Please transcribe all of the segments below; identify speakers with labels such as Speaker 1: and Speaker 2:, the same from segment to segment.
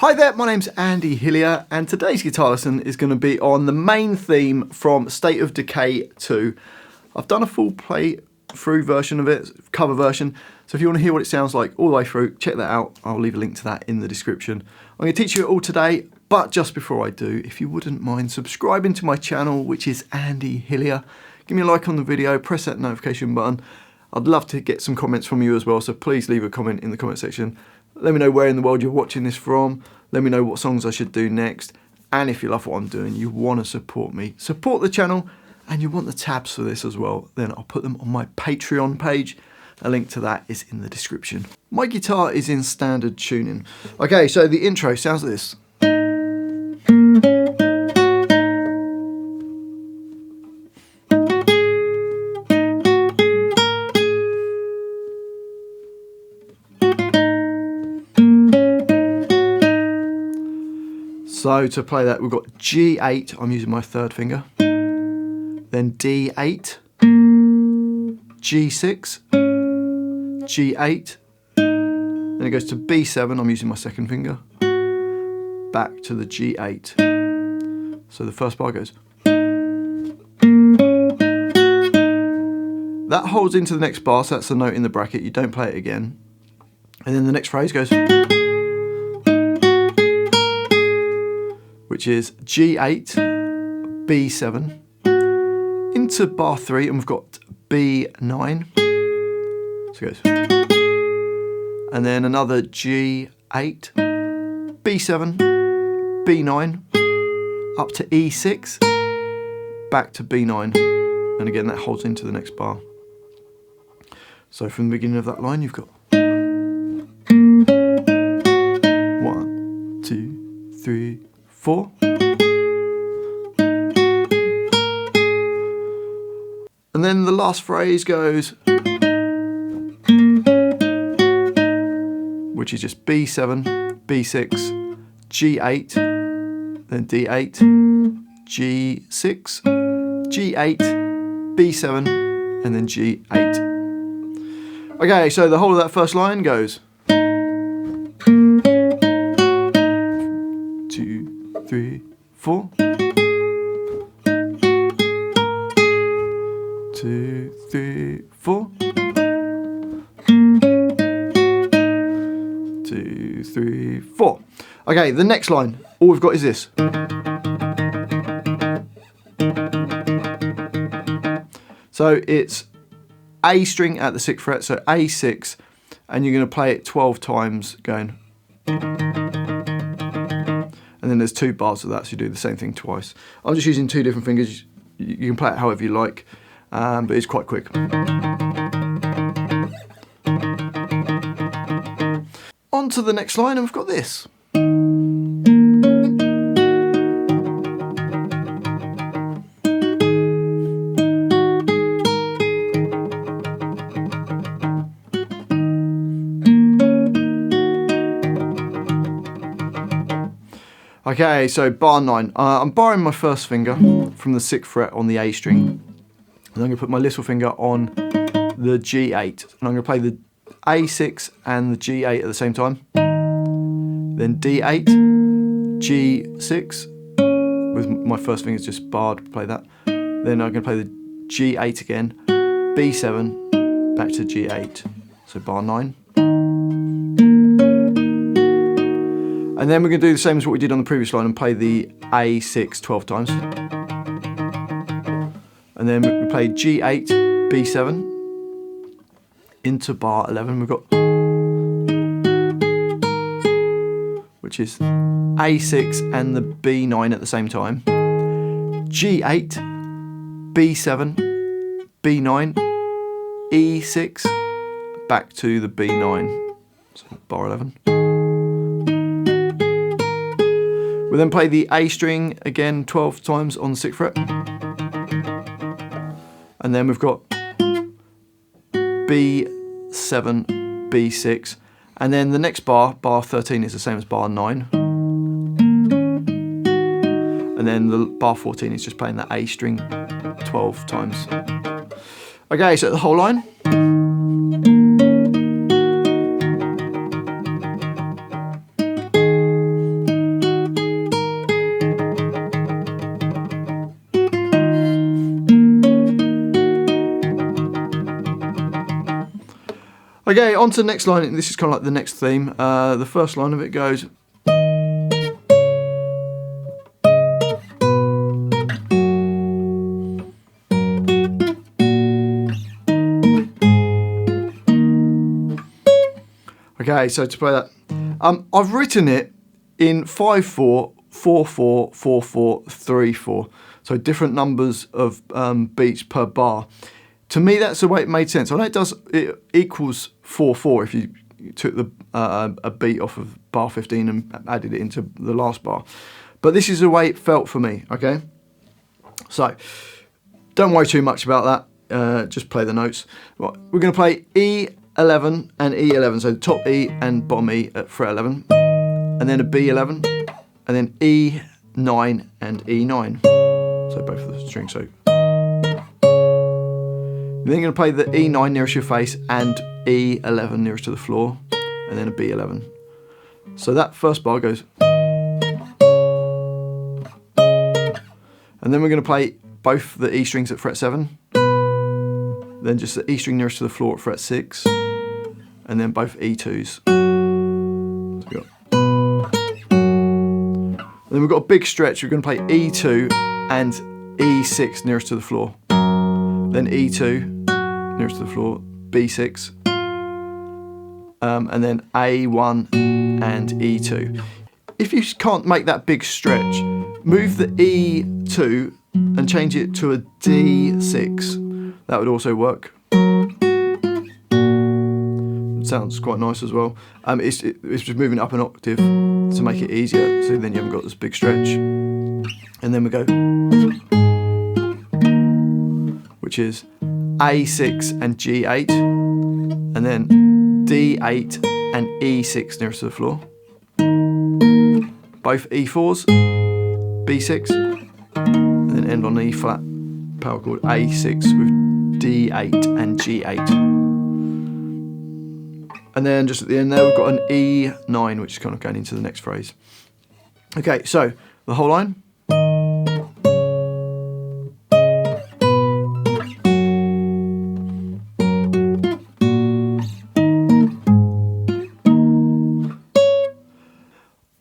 Speaker 1: Hi there, my name's Andy Hillier, and today's guitar lesson is going to be on the main theme from State of Decay 2. I've done a full play-through version of it, cover version, so if you want to hear what it sounds like all the way through, check that out. I'll leave a link to that in the description. I'm going to teach you it all today, but just before I do, if you wouldn't mind subscribing to my channel, which is Andy Hillier, give me a like on the video, press that notification button. I'd love to get some comments from you as well, so please leave a comment in the comment section. Let me know where in the world you're watching this from. Let me know what songs I should do next. And if you love what I'm doing, you want to support me, support the channel, and you want the tabs for this as well, then I'll put them on my Patreon page. A link to that is in the description. My guitar is in standard tuning. Okay, so the intro sounds like this. So to play that, we've got G8, I'm using my third finger, then D8, G6, G8, then it goes to B7, I'm using my second finger, back to the G8. So the first bar goes. That holds into the next bar, so that's the note in the bracket, you don't play it again. And then the next phrase goes, which is G8, B7, into bar 3, and we've got B9, so it goes, and then another G8, B7, B9, up to E6, back to B9, and again that holds into the next bar. So from the beginning of that line you've got 1, 2, 3, 4. And then the last phrase goes, which is just B7, B6, G8, then D8, G6, G8, B7, and then G8. Okay, so the whole of that first line goes 2, 3, 4. 2, 3, 4. 2, 3, 4. Okay, the next line, all we've got is this. So it's A string at the 6th fret, so A6, and you're going to play it 12 times going. And then there's 2 bars of that, so you do the same thing twice. I'm just using 2 different fingers. You can play it however you like, but it's quite quick. On to the next line, and we've got this. Okay, so bar 9. I'm borrowing my first finger from the 6th fret on the A string. And I'm going to put my little finger on the G8. And I'm going to play the A6 and the G8 at the same time. Then D8, G6, with my first finger's just barred, play that. Then I'm going to play the G8 again, B7, back to G8. So bar 9. And then we're going to do the same as what we did on the previous line and play the A6 12 times. And then we play G8, B7, into bar 11. We've got, which is A6 and the B9 at the same time. G8, B7, B9, E6, back to the B9. So bar 11. We'll then play the A string again 12 times on the 6th fret. And then we've got B7, B6. And then the next bar, bar 13, is the same as bar 9. And then the bar 14 is just playing that A string 12 times. Okay, so the whole line. Okay, on to the next line. This is kind of like the next theme. The first line of it goes. Okay, so to play that, I've written it in 5/4, 4/4, 4/4, 3/4. So different numbers of beats per bar. To me, that's the way it made sense. I know it equals 4/4 if you took a beat off of bar 15 and added it into the last bar. But this is the way it felt for me, okay? So, don't worry too much about that. Just play the notes. Right, we're going to play E11 and E11. So top E and bottom E at fret 11. And then a B11. And then E9 and E9. So both of the strings. So then you're going to play the E9 nearest your face and E11 nearest to the floor, and then a B11. So that first bar goes. And then we're going to play both the E strings at fret 7, then just the E string nearest to the floor at fret 6, and then both E2s. Then we've got a big stretch. We're going to play E2 and E6 nearest to the floor. Then E2 nearest to the floor, B6, and then A1 and E2. If you can't make that big stretch, move the E2 and change it to a D6. That would also work. Sounds quite nice as well. It's just moving up an octave to make it easier, so then you haven't got this big stretch. And then we go, which is A6 and G8, and then D8 and E6 nearest to the floor. Both E4s, B6, and then end on E flat power chord A6 with D8 and G8. And then just at the end there, we've got an E9, which is kind of going into the next phrase. Okay, so the whole line.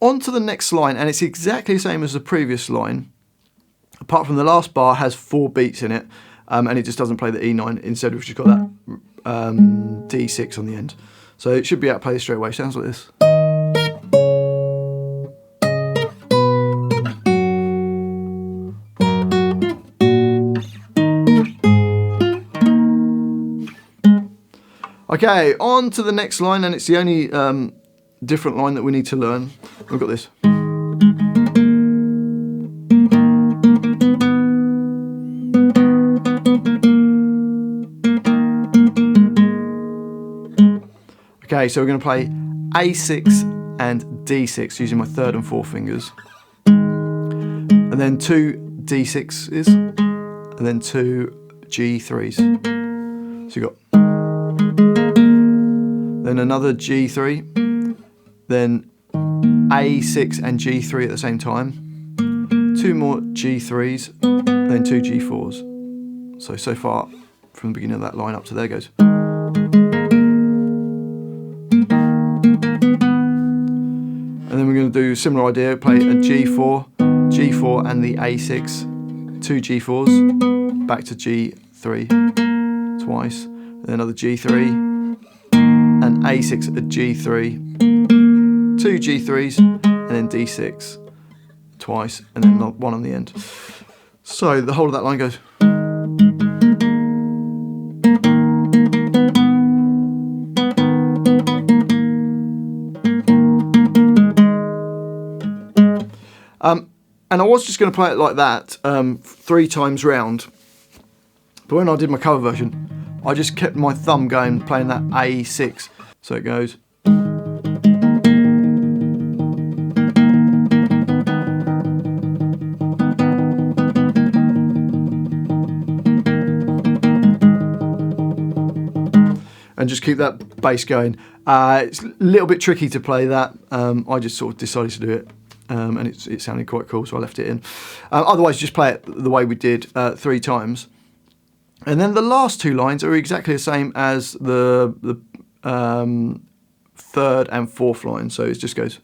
Speaker 1: On to the next line, and it's exactly the same as the previous line, apart from the last bar has 4 beats in it, and it just doesn't play the E9. Instead, we've just got that D6 on the end. So it should be able to play this straight away. Sounds like this. Okay, on to the next line, and it's the only different line that we need to learn. We've got this. Okay, so we're going to play A6 and D6 using my 3rd and 4th fingers. And then 2 D6s, and then 2 G3s. So you got then another G3, then A6 and G3 at the same time, 2 more G3s, then 2 G4s. So far from the beginning of that line up to there goes. And then we're going to do a similar idea, play a G4, G4 and the A6, 2 G4s, back to G3 twice, and then another G3, and A6 at G3, 2 G3s, and then D6 twice, and then one on the end. So the whole of that line goes. And I was just going to play it like that 3 times round, but when I did my cover version, I just kept my thumb going, playing that A6. So it goes. And just keep that bass going. It's a little bit tricky to play that. I just sort of decided to do it. And it sounded quite cool, so I left it in. Otherwise, just play it the way we did 3 times. And then the last 2 lines are exactly the same as the third and fourth line. So it just goes.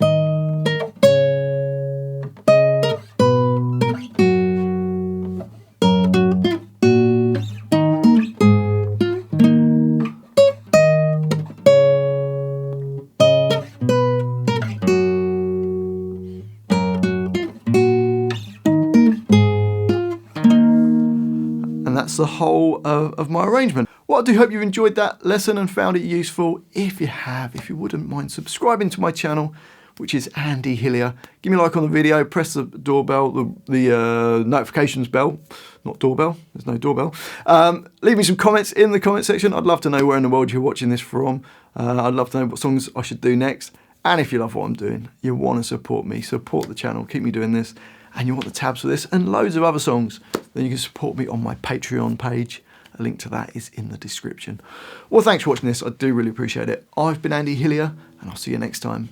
Speaker 1: And that's the whole of my arrangement. Well, I do hope you've enjoyed that lesson and found it useful. If you have, if you wouldn't mind subscribing to my channel, which is Andy Hillier. Give me a like on the video, press the doorbell, the notifications bell, not doorbell, there's no doorbell. Leave me some comments in the comment section. I'd love to know where in the world you're watching this from. I'd love to know what songs I should do next. And if you love what I'm doing, you want to support me, support the channel, keep me doing this, and you want the tabs for this and loads of other songs, then you can support me on my Patreon page. A link to that is in the description. Well, thanks for watching this. I do really appreciate it. I've been Andy Hillier, and I'll see you next time.